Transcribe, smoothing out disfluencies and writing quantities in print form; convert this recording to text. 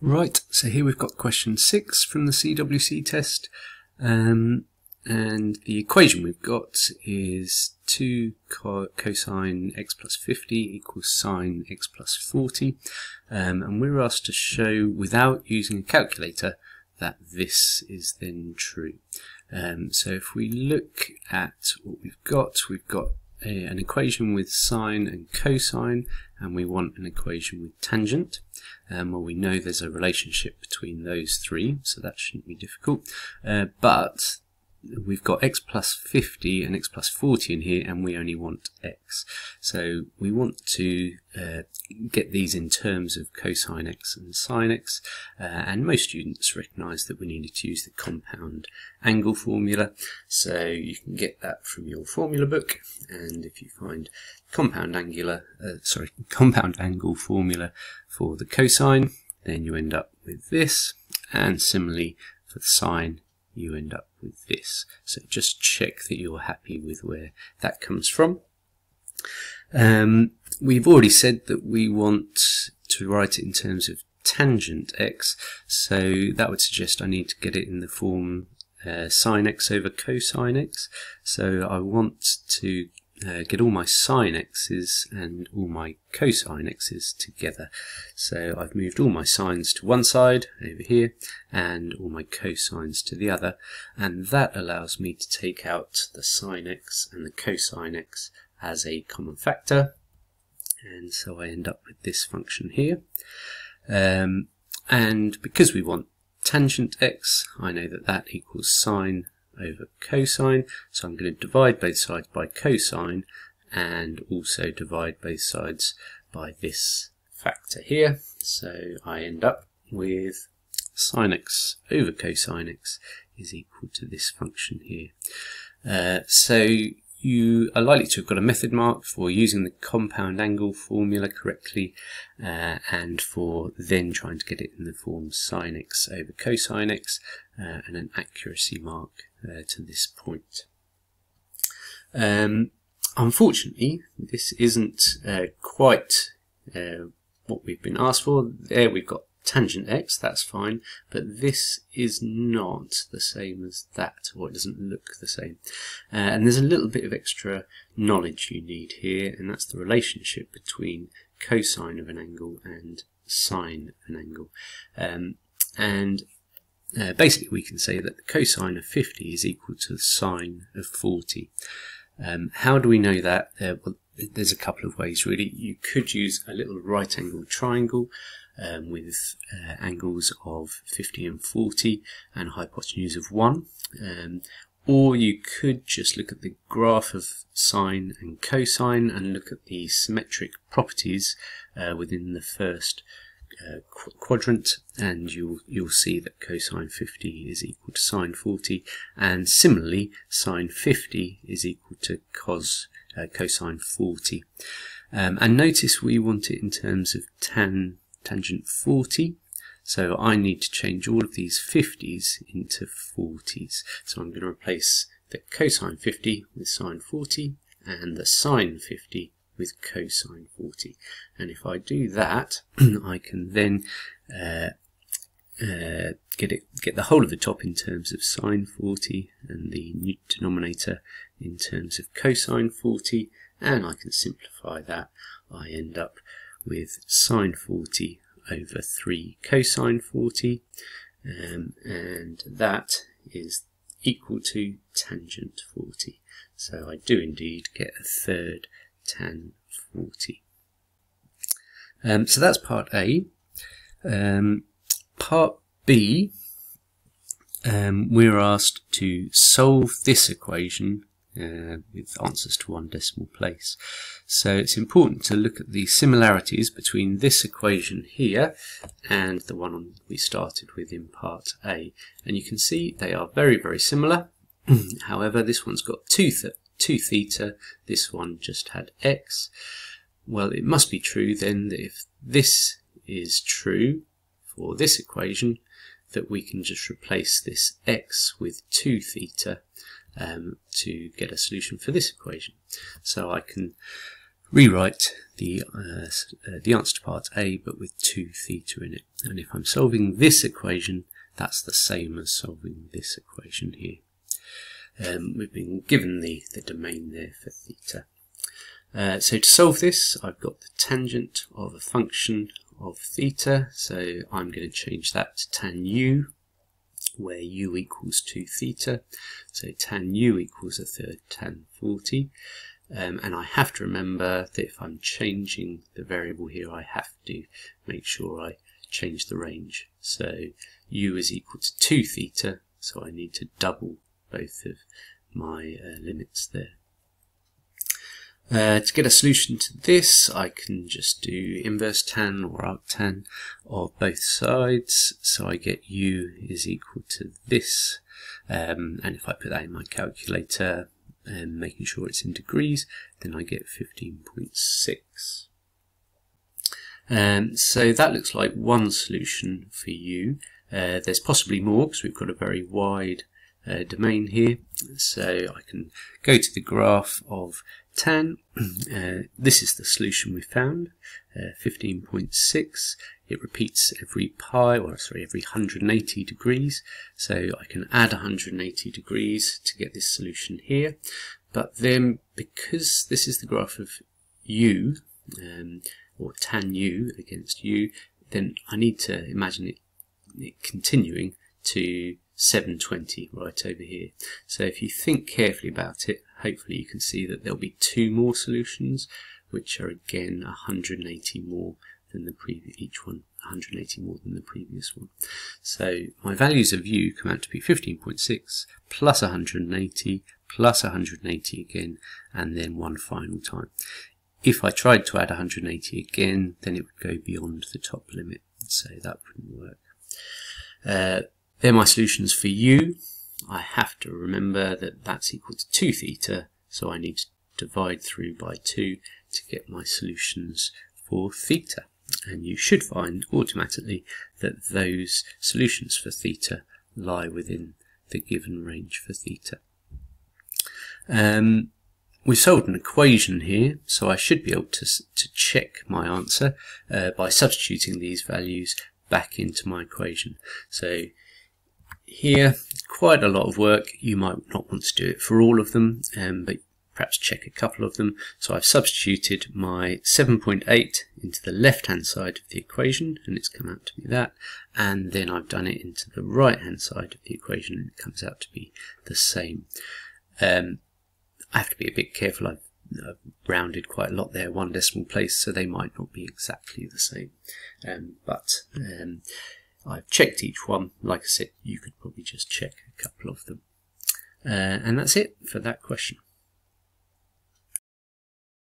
Right, so here we've got question 6 from the CWC test, and the equation we've got is 2 cosine x plus 50 equals sine x plus 40, and we're asked to show without using a calculator that this is then true. So if we look at what we've got an equation with sine and cosine, and we want an equation with tangent. Well, we know there's a relationship between those three, so that shouldn't be difficult. But we've got x plus 50 and x plus 40 in here, and we only want x. So we want to get these in terms of cosine x and sine x, and most students recognise that we needed to use the compound angle formula. So you can get that from your formula book, and if you find compound angle formula for the cosine, then you end up with this, and similarly for the sine you end up with this. So just check that you're happy with where that comes from. We've already said that we want to write it in terms of tangent x, so that would suggest I need to get it in the form sine x over cosine x. So I want to get all my sine x's and all my cosine x's together. So I've moved all my sines to one side over here and all my cosines to the other, and that allows me to take out the sine x and the cosine x as a common factor, and so I end up with this function here. And because we want tangent x, I know that that equals sine over cosine, so I'm going to divide both sides by cosine and also divide both sides by this factor here. So I end up with sine x over cosine x is equal to this function here. So you are likely to have got a method mark for using the compound angle formula correctly, and for then trying to get it in the form sine x over cosine x, and an accuracy mark to this point. Unfortunately, this isn't quite what we've been asked for. There we've got tangent x, that's fine, but this is not the same as that, or it doesn't look the same. And there's a little bit of extra knowledge you need here, and that's the relationship between cosine of an angle and sine of an angle. Basically we can say that the cosine of 50 is equal to the sine of 40. How do we know that? Well, there's a couple of ways really. You could use a little right angled triangle with angles of 50 and 40 and a hypotenuse of 1, or you could just look at the graph of sine and cosine and look at the symmetric properties within the first quadrant, and you'll see that cosine 50 is equal to sine 40, and similarly sine 50 is equal to cosine 40. And notice we want it in terms of tangent 40, so I need to change all of these 50s into 40s. So I'm going to replace the cosine 50 with sine 40 and the sine 50 with cosine 40, and if I do that I can then get the whole of the top in terms of sine 40 and the denominator in terms of cosine 40, and I can simplify that. I end up with sine 40 over 3 cosine 40, and that is equal to tangent 40. So I do indeed get a third tan 40. So that's part A. Part B, we're asked to solve this equation with answers to one decimal place. So it's important to look at the similarities between this equation here and the one we started with in part A, and you can see they are very, very similar. However, this one's got 2 theta, this one just had x. Well, it must be true then that if this is true for this equation, that we can just replace this x with 2 theta to get a solution for this equation. So I can rewrite the answer to part A, but with 2 theta in it. And if I'm solving this equation, that's the same as solving this equation here. We've been given the domain there for theta. So to solve this, I've got the tangent of a function of theta, so I'm going to change that to tan u, where u equals 2 theta. So tan u equals a third tan 40. And I have to remember that if I'm changing the variable here, I have to make sure I change the range. So u is equal to 2 theta, so I need to double both of my limits there. To get a solution to this, I can just do inverse tan or arctan of both sides. So I get u is equal to this, and if I put that in my calculator and making sure it's in degrees, then I get 15.6. So that looks like one solution for u. There's possibly more because we've got a very wide domain here. So I can go to the graph of tan. This is the solution we found, 15.6. It repeats every every 180 degrees. So I can add 180 degrees to get this solution here. But then, because this is the graph of u, or tan u against u, then I need to imagine it continuing to 720 right over here. So if you think carefully about it, hopefully you can see that there'll be 2 more solutions, which are again 180 more than the previous, each one 180 more than the previous one. So my values of u come out to be 15.6 plus 180 plus 180 again, and then one final time. If I tried to add 180 again, then it would go beyond the top limit, so that wouldn't work. They're my solutions for u. I have to remember that that's equal to 2 theta, so I need to divide through by 2 to get my solutions for theta. And you should find automatically that those solutions for theta lie within the given range for theta. We've solved an equation here, so I should be able to check my answer by substituting these values back into my equation. So here, quite a lot of work. You might not want to do it for all of them, but perhaps check a couple of them. So I've substituted my 7.8 into the left hand side of the equation, and it's come out to be that, and then I've done it into the right hand side of the equation, and it comes out to be the same. I have to be a bit careful. I've rounded quite a lot there, 1 decimal place, so they might not be exactly the same, but I've checked each one. Like I said, you could probably just check a couple of them. And that's it for that question.